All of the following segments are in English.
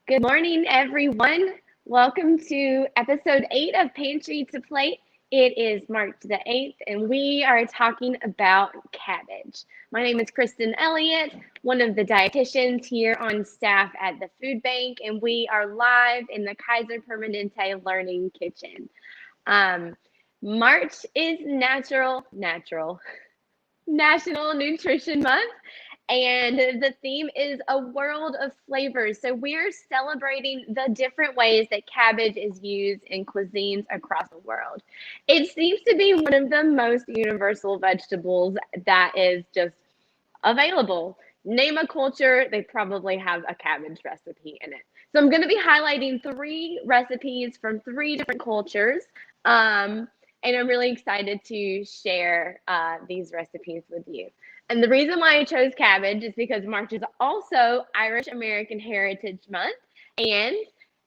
Good morning, everyone. Welcome to episode 8 of Pantry to Plate. It is March the 8th, and we are talking about cabbage. My name is Kristen Elliott, one of the dietitians here on staff at the food bank, and we are live in the Kaiser Permanente Learning Kitchen. March is National Nutrition Month. And the theme is a world of flavors. So we're celebrating the different ways that cabbage is used in cuisines across the world. It seems to be one of the most universal vegetables that is just available. Name a culture, they probably have a cabbage recipe in it. So I'm going to be highlighting 3 recipes from 3 different cultures. And I'm really excited to share these recipes with you. And the reason why I chose cabbage is because March is also Irish American Heritage Month, and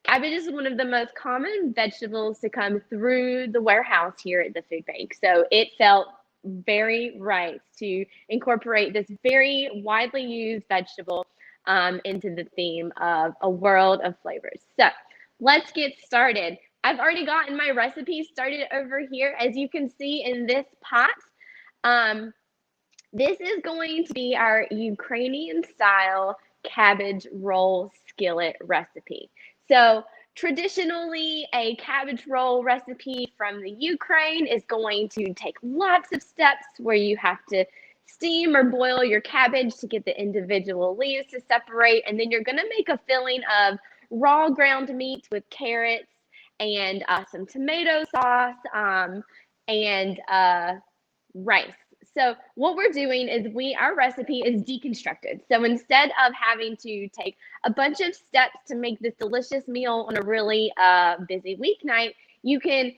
cabbage is one of the most common vegetables to come through the warehouse here at the food bank. So it felt very right to incorporate this very widely used vegetable into the theme of a world of flavors. So let's get started. I've already gotten my recipe started over here. As you can see in this pot, this is going to be our Ukrainian style cabbage roll skillet recipe. So traditionally, a cabbage roll recipe from the Ukraine is going to take lots of steps where you have to steam or boil your cabbage to get the individual leaves to separate. And then you're going to make a filling of raw ground meat with carrots and some tomato sauce and rice. So what we're doing is our recipe is deconstructed. So instead of having to take a bunch of steps to make this delicious meal on a really busy weeknight, you can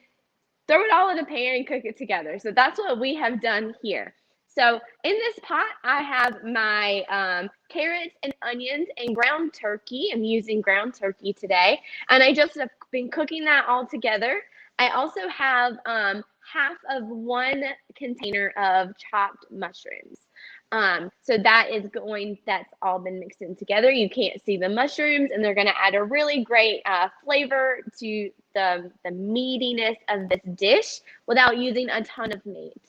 throw it all in a pan and cook it together. So that's what we have done here. So in this pot, I have my carrots and onions and ground turkey. I'm using ground turkey today. And I just have been cooking that all together. I also have half of 1 container of chopped mushrooms. So that's all been mixed in together. You can't see the mushrooms, and they're going to add a really great flavor to the meatiness of this dish without using a ton of meat.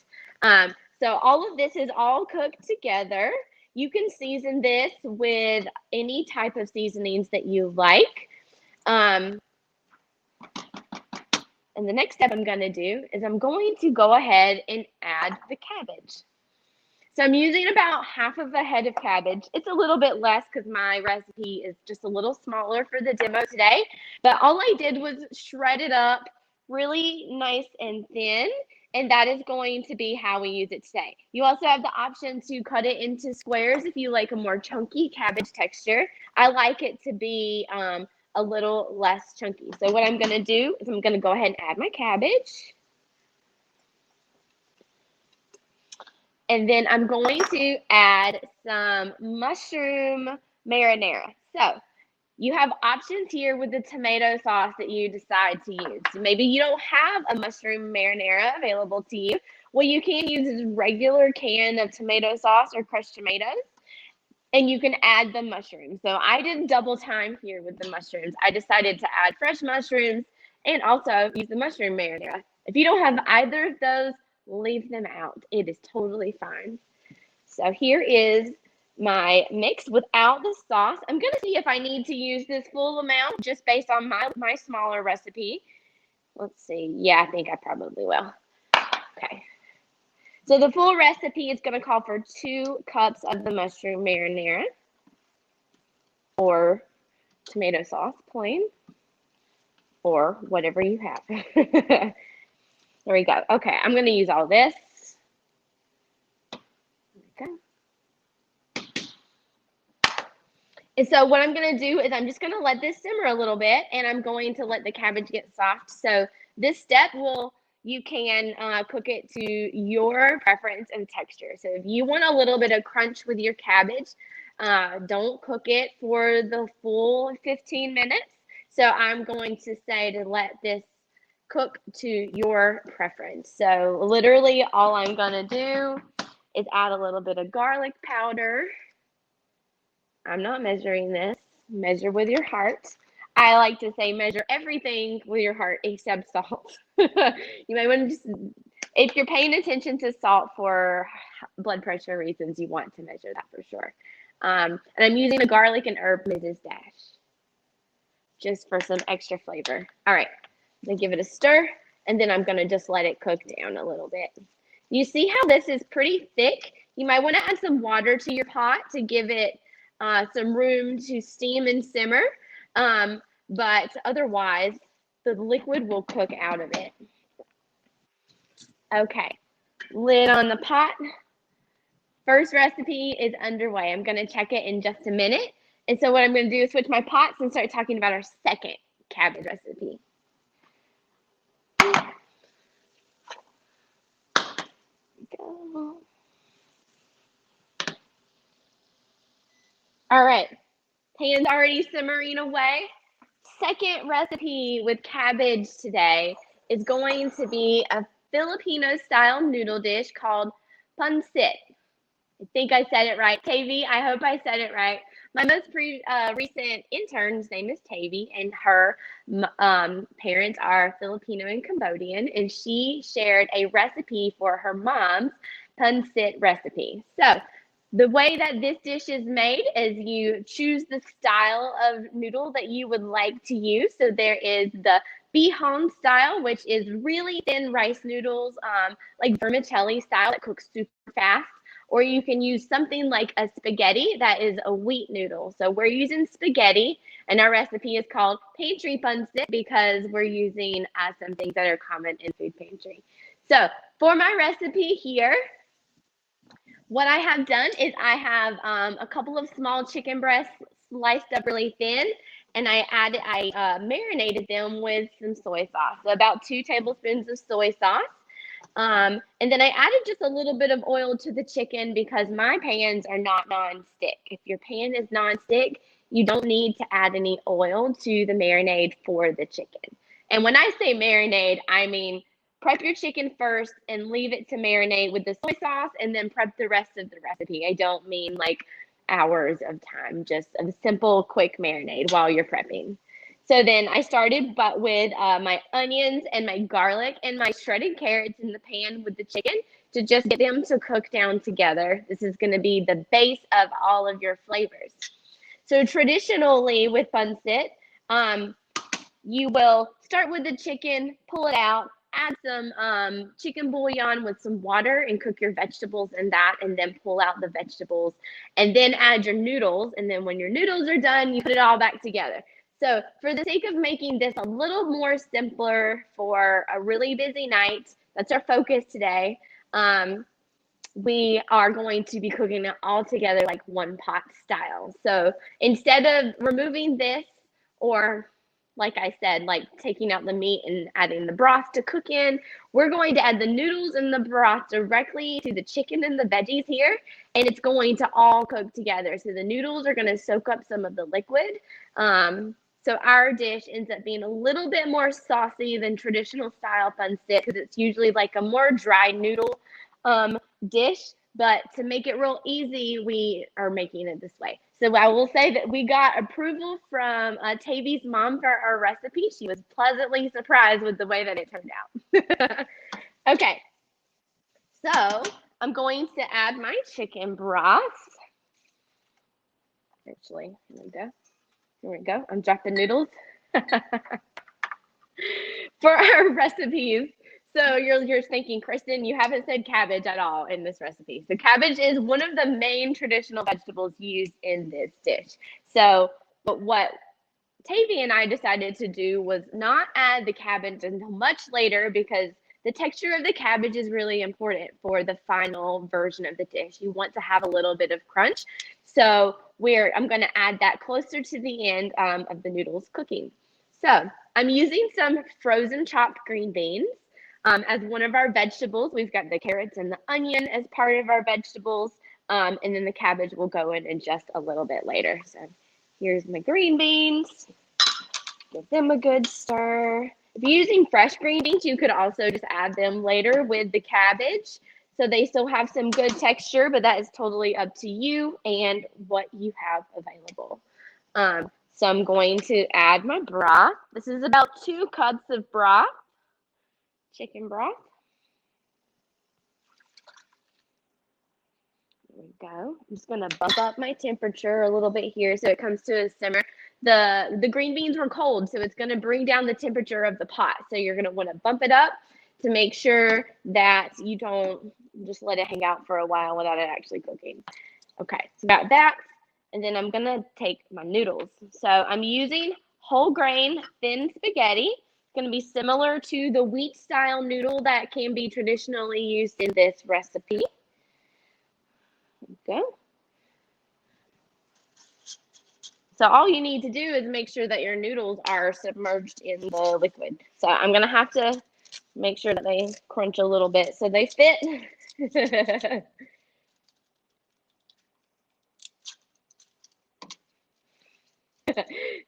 So all of this is all cooked together. You can season this with any type of seasonings that you like. And the next step I'm going to do is I'm going to go ahead and add the cabbage. So I'm using about half of a head of cabbage. It's a little bit less because my recipe is just a little smaller for the demo today. But all I did was shred it up really nice and thin. And that is going to be how we use it today. You also have the option to cut it into squares if you like a more chunky cabbage texture. I like it to be a little less chunky. So what I'm going to do is I'm going to go ahead and add my cabbage. And then I'm going to add some mushroom marinara. So you have options here with the tomato sauce that you decide to use. So maybe you don't have a mushroom marinara available to you. What you can use is a regular can of tomato sauce or crushed tomatoes. And you can add the mushrooms. So I did double time here with the mushrooms. I decided to add fresh mushrooms and also use the mushroom marinara. If you don't have either of those, leave them out. It is totally fine. So here is my mix without the sauce. I'm going to see if I need to use this full amount just based on my smaller recipe. Let's see. Yeah, I think I probably will. Okay. So the full recipe is going to call for 2 cups of the mushroom marinara or tomato sauce, plain, or whatever you have. There we go. Okay, I'm going to use all this. There we go. And so what I'm going to do is I'm just going to let this simmer a little bit, and I'm going to let the cabbage get soft. So this step you can cook it to your preference and texture. So if you want a little bit of crunch with your cabbage, don't cook it for the full 15 minutes. So I'm going to say to let this cook to your preference. So literally all I'm going to do is add a little bit of garlic powder. I'm not measuring this. Measure with your heart. I like to say measure everything with your heart except salt. You might want to just, if you're paying attention to salt for blood pressure reasons, you want to measure that for sure. And I'm using the garlic and herb Mrs. Dash just for some extra flavor. All right, I'm gonna give it a stir, and then I'm gonna just let it cook down a little bit. You see how this is pretty thick? You might want to add some water to your pot to give it some room to steam and simmer. But otherwise, the liquid will cook out of it. Okay, lid on the pot. First recipe is underway. I'm going to check it in just a minute. And so what I'm going to do is switch my pots and start talking about our second cabbage recipe. Go. All right, pan's already simmering away. Second recipe with cabbage today is going to be a Filipino style noodle dish called Pancit. I think I said it right. Tavy, I hope I said it right. My most recent intern's name is Tavy, and her parents are Filipino and Cambodian, and she shared a recipe for her mom's Pancit recipe. So the way that this dish is made is you choose the style of noodle that you would like to use. So there is the bihon style, which is really thin rice noodles, like vermicelli style that cooks super fast. Or you can use something like a spaghetti that is a wheat noodle. So we're using spaghetti, and our recipe is called Pantry Pancit because we're using some things that are common in food pantry. So for my recipe here, what I have done is I have a couple of small chicken breasts sliced up really thin, and I marinated them with some soy sauce, so about 2 tablespoons of soy sauce. And then I added just a little bit of oil to the chicken because my pans are not non-stick. If your pan is non-stick, you don't need to add any oil to the marinade for the chicken. And when I say marinade, I mean prep your chicken first and leave it to marinate with the soy sauce and then prep the rest of the recipe. I don't mean like hours of time, just a simple, quick marinade while you're prepping. So then I started with my onions and my garlic and my shredded carrots in the pan with the chicken to just get them to cook down together. This is going to be the base of all of your flavors. So traditionally with Pancit, you will start with the chicken, pull it out, add some chicken bouillon with some water and cook your vegetables in that, and then pull out the vegetables and then add your noodles. And then when your noodles are done, you put it all back together. So for the sake of making this a little more simpler for a really busy night, that's our focus today. We are going to be cooking it all together like one pot style. So instead of removing this, or like I said, like taking out the meat and adding the broth to cook in, we're going to add the noodles and the broth directly to the chicken and the veggies here, and it's going to all cook together. So the noodles are going to soak up some of the liquid. So our dish ends up being a little bit more saucy than traditional style Pancit because it's usually like a more dry noodle dish. But to make it real easy, we are making it this way. So I will say that we got approval from Tavy's mom for our recipe. She was pleasantly surprised with the way that it turned out. Okay, so I'm going to add my chicken broth. Actually, here we go. Here we go. I'm dropping noodles for our recipes. So you're thinking, Kristen, you haven't said cabbage at all in this recipe. So cabbage is one of the main traditional vegetables used in this dish. So, but what Tavy and I decided to do was not add the cabbage until much later because the texture of the cabbage is really important for the final version of the dish. You want to have a little bit of crunch. So I'm going to add that closer to the end of the noodles cooking. So I'm using some frozen chopped green beans. As one of our vegetables. We've got the carrots and the onion as part of our vegetables, and then the cabbage will go in just a little bit later. So here's my green beans. Give them a good stir. If you're using fresh green beans, you could also just add them later with the cabbage. So they still have some good texture, but that is totally up to you and what you have available. So I'm going to add my broth. This is about 2 cups of broth, chicken broth. There we go. I'm just going to bump up my temperature a little bit here so it comes to a simmer. The green beans were cold, so it's going to bring down the temperature of the pot. So you're going to want to bump it up to make sure that you don't just let it hang out for a while without it actually cooking. Okay, so got that. And then I'm going to take my noodles. So I'm using whole grain thin spaghetti. It's going to be similar to the wheat style noodle that can be traditionally used in this recipe. There we go. So all you need to do is make sure that your noodles are submerged in the liquid. So I'm going to have to make sure that they crunch a little bit so they fit.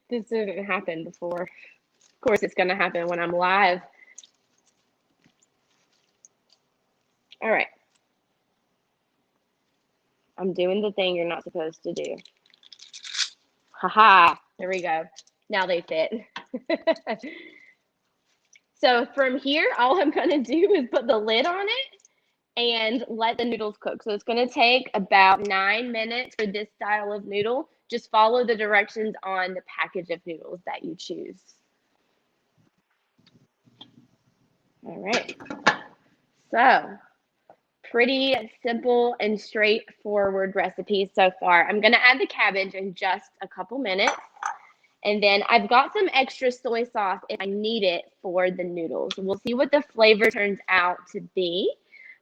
This didn't happen before. Of course, it's going to happen when I'm live. All right. I'm doing the thing you're not supposed to do. Haha, there we go. Now they fit. So from here, all I'm going to do is put the lid on it and let the noodles cook. So it's going to take about 9 minutes for this style of noodle. Just follow the directions on the package of noodles that you choose. All right. So pretty simple and straightforward recipe so far. I'm going to add the cabbage in just a couple minutes. And then I've got some extra soy sauce if I need it for the noodles. We'll see what the flavor turns out to be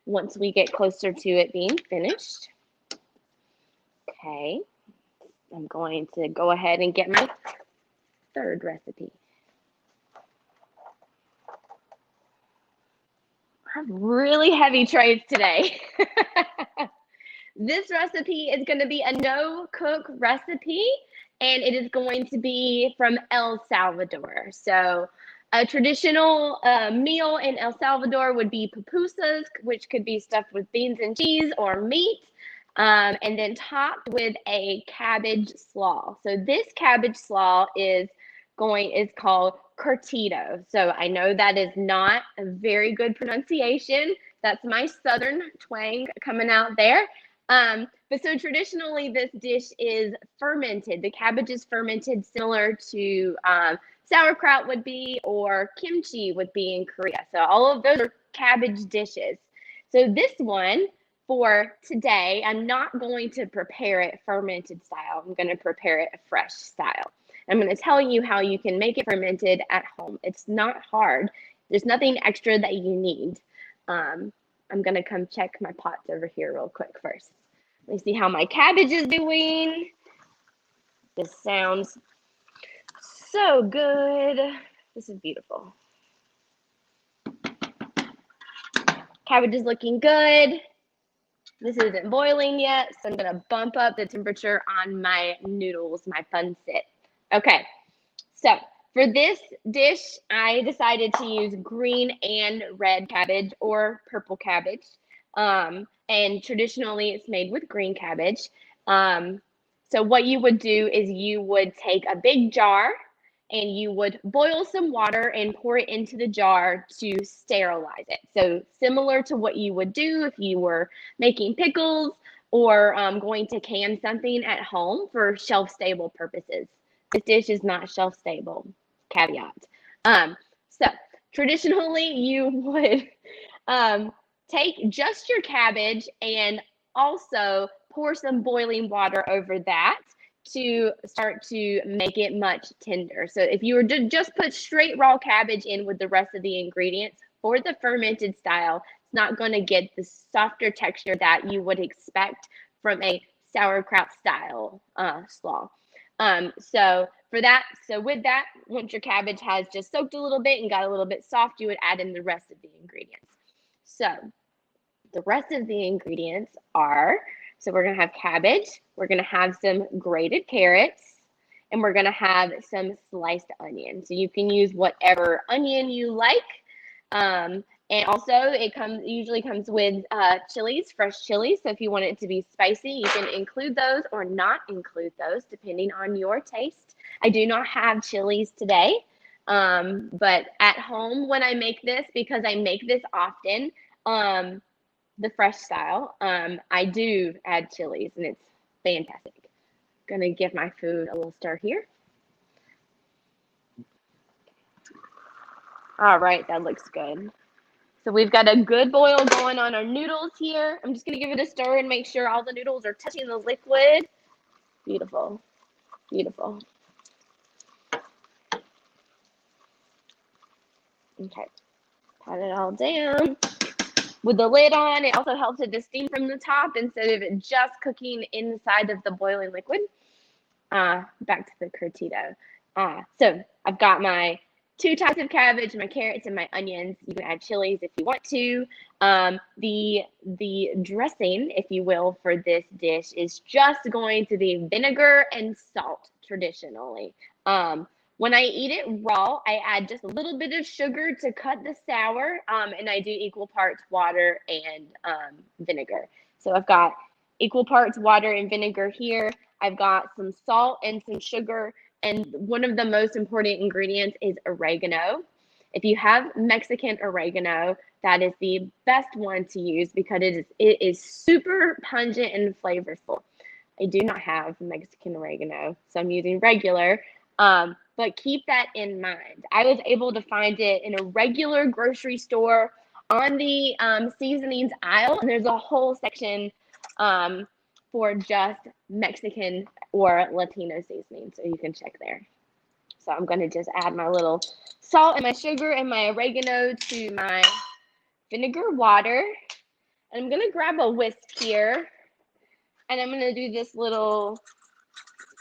once we get closer to it being finished. Okay, I'm going to go ahead and get my third recipe. I have really heavy trays today. This recipe is going to be a no-cook recipe, and it is going to be from El Salvador. So a traditional meal in El Salvador would be pupusas, which could be stuffed with beans and cheese or meat, and then topped with a cabbage slaw. So this cabbage slaw is called curtido. So I know that is not a very good pronunciation. That's my southern twang coming out there. But so traditionally this dish is fermented. The cabbage is fermented similar to sauerkraut would be, or kimchi would be in Korea. So all of those are cabbage dishes. So this one for today, I'm not going to prepare it fermented style. I'm going to prepare it fresh style. I'm going to tell you how you can make it fermented at home. It's not hard. There's nothing extra that you need. I'm going to come check my pots over here real quick first. Let me see how my cabbage is doing. This sounds so good. This is beautiful. Cabbage is looking good. This isn't boiling yet, so I'm going to bump up the temperature on my noodles, my Pancit. Okay, so for this dish, I decided to use green and red cabbage or purple cabbage. And traditionally it's made with green cabbage. So what you would do is you would take a big jar and you would boil some water and pour it into the jar to sterilize it. So similar to what you would do if you were making pickles or going to can something at home for shelf-stable purposes. This dish is not shelf-stable, caveat. So traditionally you would take just your cabbage and also pour some boiling water over that to start to make it much tender. So if you were to just put straight raw cabbage in with the rest of the ingredients for the fermented style, it's not going to get the softer texture that you would expect from a sauerkraut style slaw. So with that, once your cabbage has just soaked a little bit and got a little bit soft, you would add in the rest of the ingredients. So the rest of the ingredients are, so we're going to have cabbage, we're going to have some grated carrots, and we're going to have some sliced onion. So you can use whatever onion you like. And also it usually comes with chilies, fresh chilies. So if you want it to be spicy, you can include those or not include those depending on your taste I do not have chilies today, but at home when I make this, because I make this often, the fresh style, I do add chilies, and it's fantastic. Gonna give my food a little stir here. All right, that looks good. So we've got a good boil going on our noodles here. I'm just gonna give it a stir and make sure all the noodles are touching the liquid. Beautiful, beautiful. Okay, pat it all down. With the lid on, it also helps it to steam from the top instead of it just cooking inside of the boiling liquid. Back to the curtito. So I've got my 2 types of cabbage, my carrots, and my onions. You can add chilies if you want to. The dressing, if you will, for this dish is just going to be vinegar and salt traditionally. When I eat it raw, I add just a little bit of sugar to cut the sour, and I do equal parts water and vinegar. So I've got equal parts water and vinegar here. I've got some salt and some sugar, and one of the most important ingredients is oregano. If you have Mexican oregano, that is the best one to use because it is super pungent and flavorful. I do not have Mexican oregano, so I'm using regular. But keep that in mind. I was able to find it in a regular grocery store on the seasonings aisle, and there's a whole section for just Mexican or Latino seasoning, so you can check there. So I'm going to just add my little salt and my sugar and my oregano to my vinegar water. And I'm going to grab a whisk here, and I'm going to do this little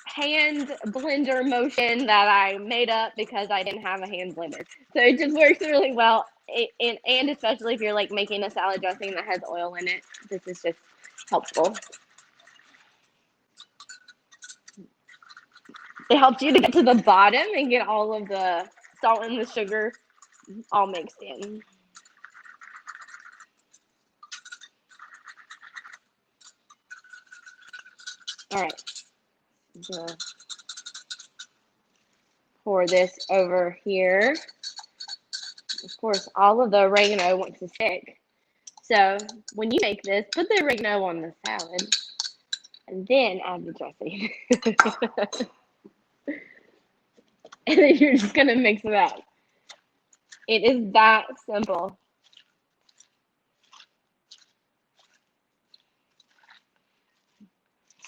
hand blender motion that I made up because I didn't have a hand blender. So it just works really well. And especially if you're like making a salad dressing that has oil in it, this is just helpful. It helps you to get to the bottom and get all of the salt and the sugar all mixed in. All right. Pour this over here. Of course, all of the oregano wants to stick. So when you make this, put the oregano on the salad and then add the dressing. And then you're just going to mix it up. It is that simple.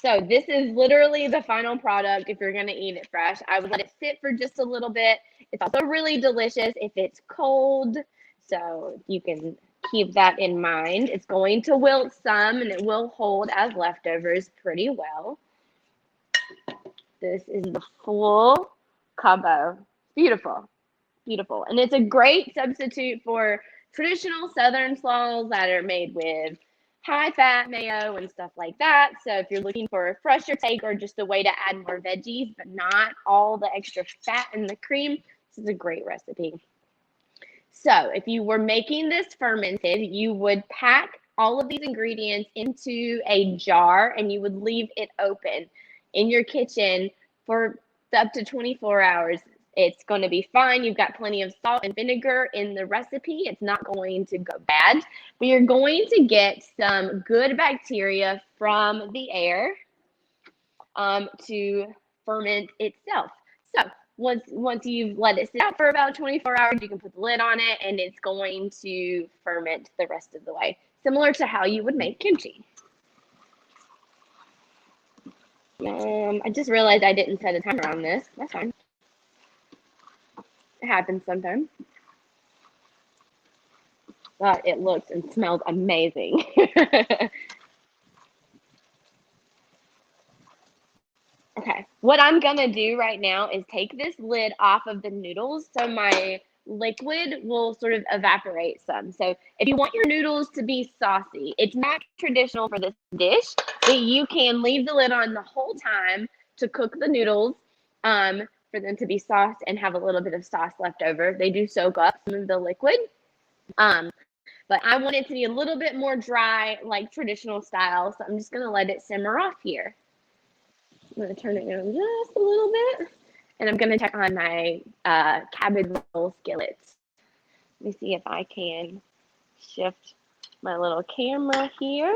So this is literally the final product if you're going to eat it fresh. I would let it sit for just a little bit. It's also really delicious if it's cold. So you can keep that in mind. It's going to wilt some and it will hold as leftovers pretty well. This is the full combo. Beautiful, beautiful. And it's a great substitute for traditional Southern slaws that are made with high-fat mayo and stuff like that. So if you're looking for a fresher take or just a way to add more veggies, but not all the extra fat in the cream, this is a great recipe. So if you were making this fermented, you would pack all of these ingredients into a jar and you would leave it open in your kitchen for up to 24 hours. It's going to be fine. You've got plenty of salt and vinegar in the recipe. It's not going to go bad, but you're going to get some good bacteria from the air to ferment itself. So once you've let it sit out for about 24 hours, you can put the lid on it and it's going to ferment the rest of the way, similar to how you would make kimchi. I just realized I didn't set a timer on this. That's fine. It happens sometimes. But it looks and smells amazing. Okay, what I'm gonna do right now is take this lid off of the noodles so my liquid will sort of evaporate some. So if you want your noodles to be saucy, it's not traditional for this dish, but you can leave the lid on the whole time to cook the noodles for them to be sauced and have a little bit of sauce left over. They do soak up some of the liquid. But I want it to be a little bit more dry, like traditional style. So I'm just gonna let it simmer off here. I'm gonna turn it down just a little bit. And I'm going to check on my cabbage roll skillet. Let me see if I can shift my little camera here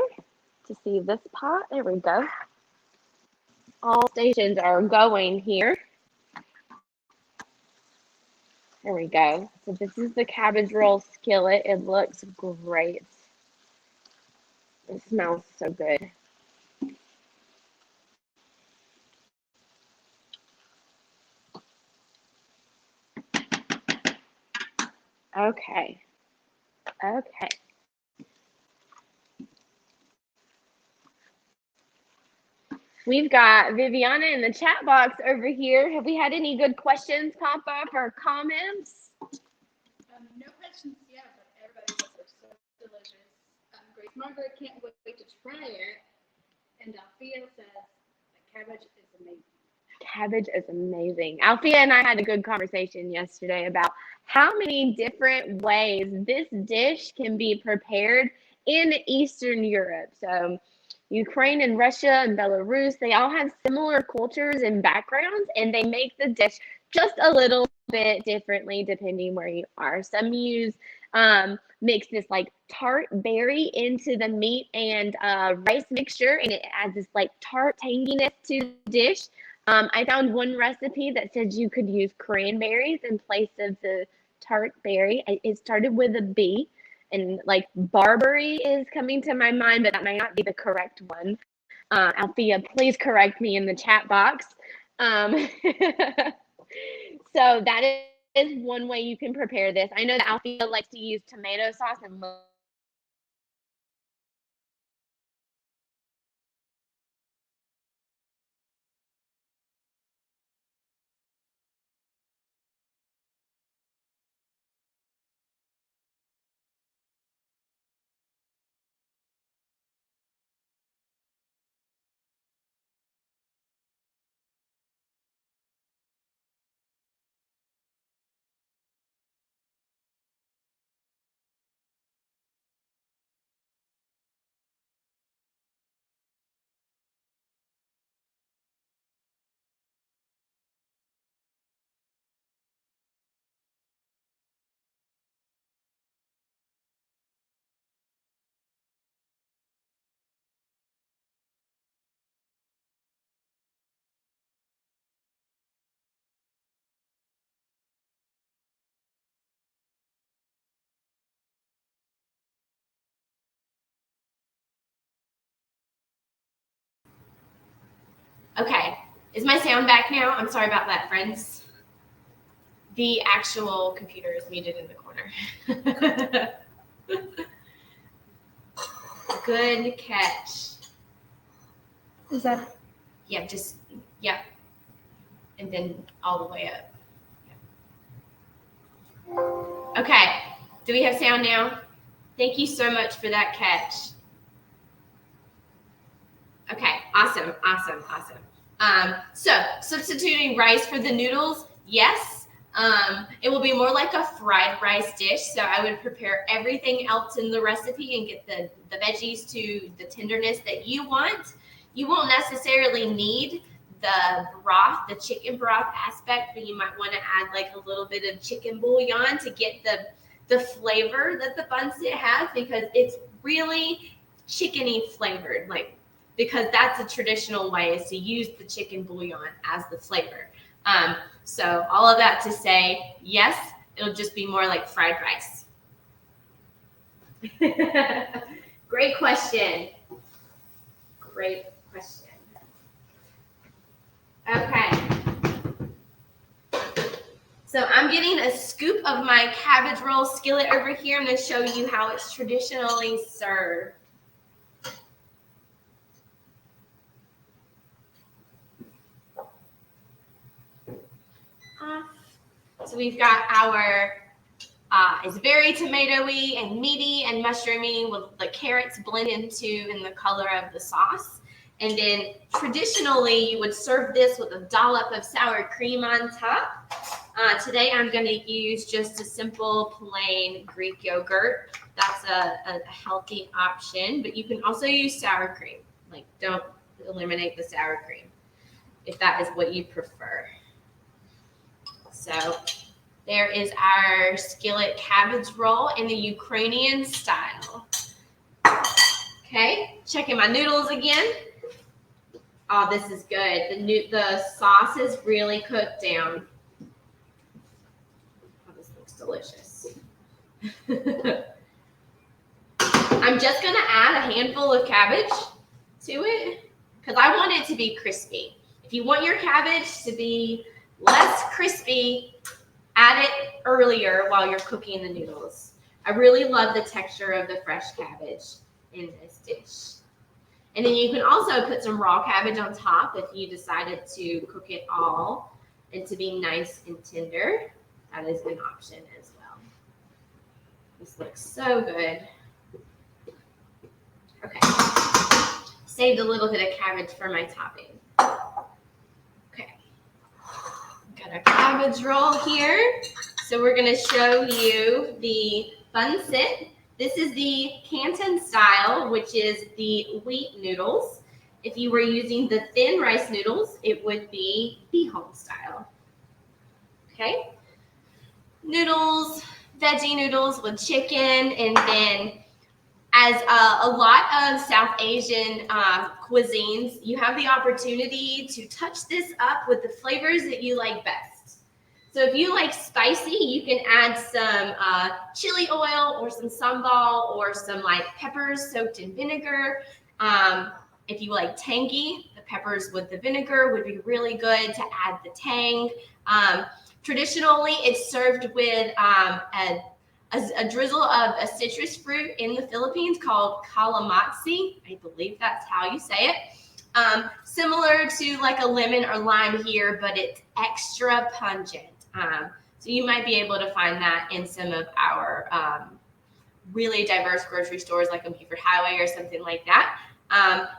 to see this pot. There we go. All stations are going here. There we go. So this is the cabbage roll skillet. It looks great. It smells so good. Okay. Okay. We've got Viviana in the chat box over here. Have we had any good questions pop up or comments? No questions yet, but everybody says they're so delicious. Grace Margaret can't wait to try it. And Althea says that cabbage is amazing. Cabbage is amazing. Althea and I had a good conversation yesterday about how many different ways this dish can be prepared in Eastern Europe. So Ukraine and Russia and Belarus, they all have similar cultures and backgrounds, and they make the dish just a little bit differently depending where you are. Some use mix this like tart berry into the meat and rice mixture, and it adds this like tart tanginess to the dish. I found one recipe that said you could use cranberries in place of the tart berry. It started with a B, and like barberry is coming to my mind, but that might not be the correct one. Althea, please correct me in the chat box. So that is one way you can prepare this. I know that Althea likes to use tomato sauce and okay, is my sound back now? I'm sorry about that, friends. The actual computer is muted in the corner. Good catch. Is that? Yeah, just, yeah. And then all the way up. Yeah. Okay, do we have sound now? Thank you so much for that catch. Okay, awesome. So substituting rice for the noodles, yes. It will be more like a fried rice dish. So I would prepare everything else in the recipe and get the veggies to the tenderness that you want. You won't necessarily need the broth, the chicken broth aspect, but you might want to add like a little bit of chicken bouillon to get the flavor that the pancit has, because it's really chickeny flavored, like, because that's a traditional way, is to use the chicken bouillon as the flavor. So all of that to say, yes, it'll just be more like fried rice. Great question. Great question. Okay. So I'm getting a scoop of my cabbage roll skillet over here. I'm going to show you how it's traditionally served. So we've got our, it's very tomatoey and meaty and mushroomy with the carrots blend into in the color of the sauce. And then traditionally you would serve this with a dollop of sour cream on top. Today I'm going to use just a simple plain Greek yogurt. That's a healthy option, but you can also use sour cream. Like, don't eliminate the sour cream if that is what you prefer. So there is our skillet cabbage roll in the Ukrainian style. Okay, checking my noodles again. Oh, this is good. The sauce is really cooked down. Oh, this looks delicious. I'm just gonna add a handful of cabbage to it because I want it to be crispy. If you want your cabbage to be less crispy, add it earlier while you're cooking the noodles. I really love the texture of the fresh cabbage in this dish. And then you can also put some raw cabbage on top if you decided to cook it all and to be nice and tender. That is an option as well. This looks so good. Okay. Saved a little bit of cabbage for my topping. Okay. Got our cabbage roll here. So we're going to show you the Pancit. This is the Canton style, which is the wheat noodles. If you were using the thin rice noodles, it would be home style. Okay. Noodles, veggie noodles with chicken, and then as a lot of South Asian cuisines, you have the opportunity to touch this up with the flavors that you like best. So if you like spicy, you can add some chili oil or some sambal or some like peppers soaked in vinegar. If you like tangy, the peppers with the vinegar would be really good to add the tang. Traditionally, it's served with a drizzle of a citrus fruit in the Philippines called calamansi. I believe that's how you say it. Similar to like a lemon or lime here, but it's extra pungent. So you might be able to find that in some of our really diverse grocery stores like on Beaufort Highway or something like that.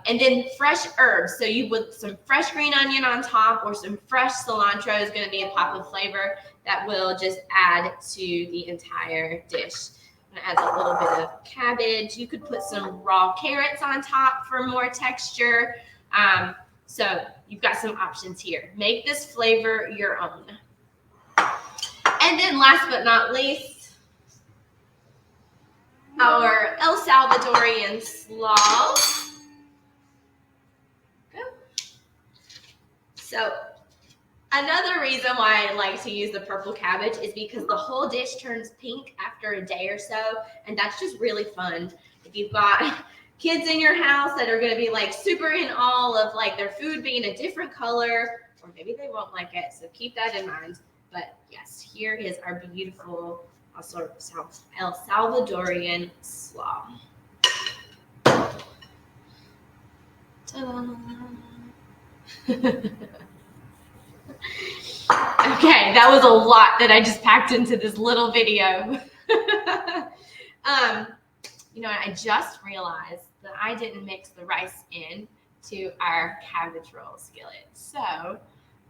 And then fresh herbs. So you put some fresh green onion on top or some fresh cilantro is going to be a pop of flavor that will just add to the entire dish. I'm going to add a little bit of cabbage. You could put some raw carrots on top for more texture. So you've got some options here. Make this flavor your own. And then last but not least, our El Salvadorian slaw. So another reason why I like to use the purple cabbage is because the whole dish turns pink after a day or so, and that's just really fun. If you've got kids in your house that are going to be like super in awe of like their food being a different color, or maybe they won't like it, so keep that in mind. But yes, here is our beautiful also El Salvadorian slaw. Ta-da. Okay, that was a lot that I just packed into this little video. You know, I just realized that I didn't mix the rice in to our cabbage roll skillet. So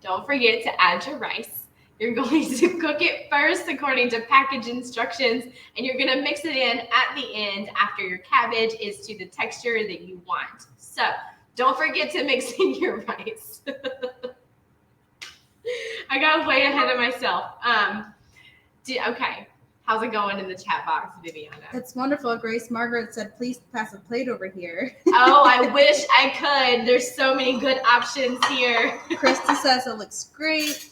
don't forget to add your rice. You're going to cook it first according to package instructions, and you're going to mix it in at the end after your cabbage is to the texture that you want. So don't forget to mix in your rice. I got way ahead of myself. Okay. How's it going in the chat box, Viviana? It's wonderful. Grace Margaret said, please pass a plate over here. Oh, I wish I could. There's so many good options here. Krista says it looks great.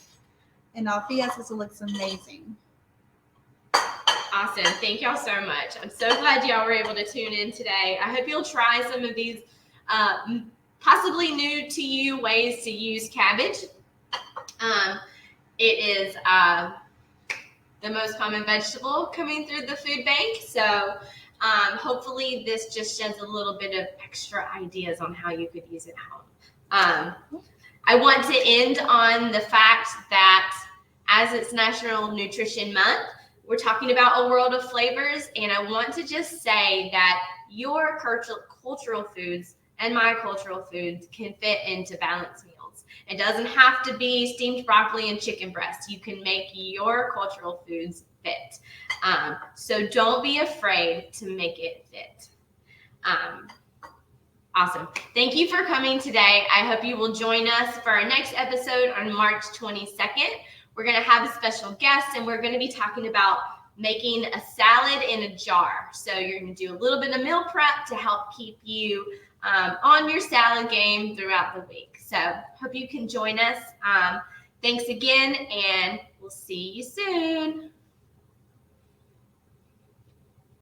And Althea says it looks amazing. Awesome. Thank y'all so much. I'm so glad y'all were able to tune in today. I hope you'll try some of these possibly new to you ways to use cabbage. It is the most common vegetable coming through the food bank. So hopefully this just sheds a little bit of extra ideas on how you could use it at home. I want to end on the fact that as it's National Nutrition Month, we're talking about a world of flavors. And I want to just say that your cultural foods and my cultural foods can fit into balanced meals. It doesn't have to be steamed broccoli and chicken breast. You can make your cultural foods fit. So don't be afraid to make it fit. Awesome. Thank you for coming today. I hope you will join us for our next episode on March 22nd. We're going to have a special guest, and we're going to be talking about making a salad in a jar. So you're going to do a little bit of meal prep to help keep you on your salad game throughout the week. So hope you can join us. Thanks again, and we'll see you soon.